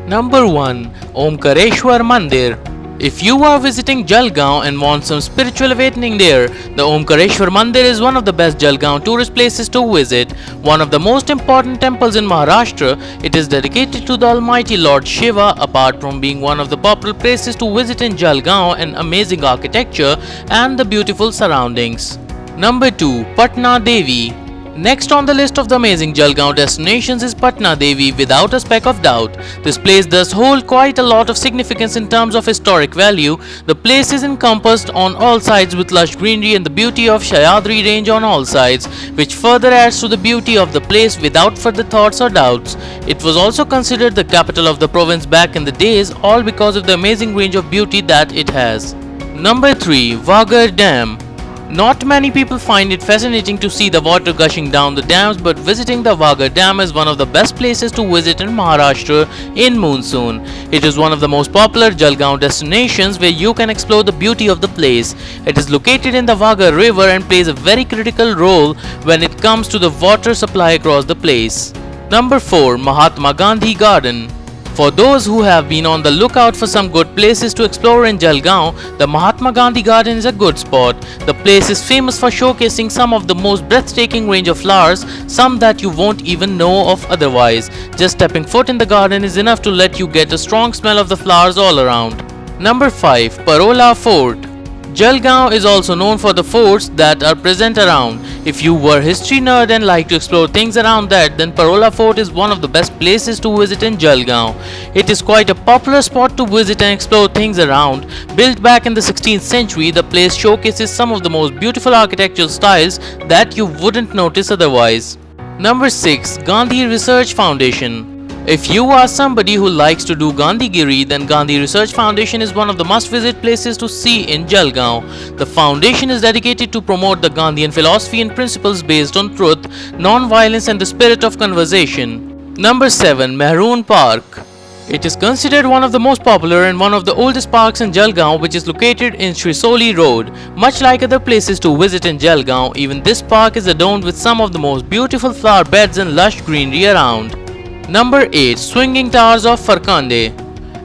Number 1. Omkareshwar Mandir. If you are visiting Jalgaon and want some spiritual awakening there, the Omkareshwar Mandir is one of the best Jalgaon tourist places to visit. One of the most important temples in Maharashtra, it is dedicated to the Almighty Lord Shiva. Apart from being one of the popular places to visit in Jalgaon and amazing architecture and the beautiful surroundings. Number 2. Patna Devi. Next on the list of the amazing Jalgaon destinations is Patna Devi, without a speck of doubt. This place does hold quite a lot of significance in terms of historic value. The place is encompassed on all sides with lush greenery and the beauty of Sahyadri range on all sides, which further adds to the beauty of the place without further thoughts or doubts. It was also considered the capital of the province back in the days, all because of the amazing range of beauty that it has. Number 3. Vagar Dam. Not many people find it fascinating to see the water gushing down the dams, but visiting the Vagar Dam is one of the best places to visit in Maharashtra in monsoon. It is one of the most popular Jalgaon destinations where you can explore the beauty of the place. It is located in the Vagar river and plays a very critical role when it comes to the water supply across the place. Number 4. Mahatma Gandhi Garden. For those who have been on the lookout for some good places to explore in Jalgaon, the Mahatma Gandhi Garden is a good spot. The place is famous for showcasing some of the most breathtaking range of flowers, some that you won't even know of otherwise. Just stepping foot in the garden is enough to let you get a strong smell of the flowers all around. Number 5. Parola Fort. Jalgaon is also known for the forts that are present around. If you were a history nerd and like to explore things around that, then Parola Fort is one of the best places to visit in Jalgaon. It is quite a popular spot to visit and explore things around. Built back in the 16th century, the place showcases some of the most beautiful architectural styles that you wouldn't notice otherwise. Number 6. Gandhi Research Foundation. If you are somebody who likes to do Gandhigiri, then Gandhi Research Foundation is one of the must-visit places to see in Jalgaon. The foundation is dedicated to promote the Gandhian philosophy and principles based on truth, non-violence and the spirit of conversation. Number 7. Mehroon Park. It is considered one of the most popular and one of the oldest parks in Jalgaon, which is located in Shrisoli Road. Much like other places to visit in Jalgaon, even this park is adorned with some of the most beautiful flower beds and lush greenery around. Number 8. Swinging Towers of Farkande.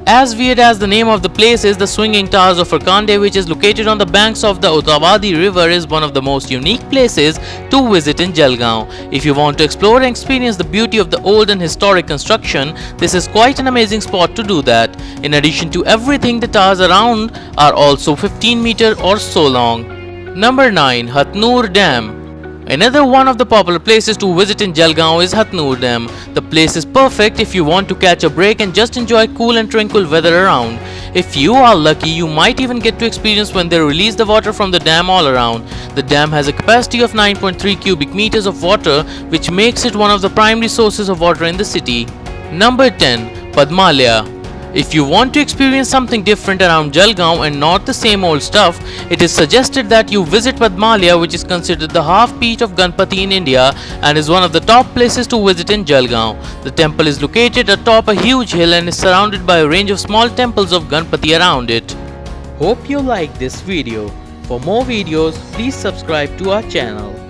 As weird as the name of the place is, the Swinging Towers of Farkande, which is located on the banks of the Uttavadi river, is one of the most unique places to visit in Jalgaon. If you want to explore and experience the beauty of the old and historic construction, this is quite an amazing spot to do that. In addition to everything, the towers around are also 15 meters or so long. Number 9. Hatnur Dam. Another one of the popular places to visit in Jalgaon is Hatnur Dam. The place is perfect if you want to catch a break and just enjoy cool and tranquil weather around. If you are lucky, you might even get to experience when they release the water from the dam all around. The dam has a capacity of 9.3 cubic meters of water, which makes it one of the primary sources of water in the city. Number 10. Padmalaya. If you want to experience something different around Jalgaon and not the same old stuff, it is suggested that you visit Padmalaya, which is considered the half-peat of Ganpati in India and is one of the top places to visit in Jalgaon. The temple is located atop a huge hill and is surrounded by a range of small temples of Ganpati around it. Hope you liked this video. For more videos, please subscribe to our channel.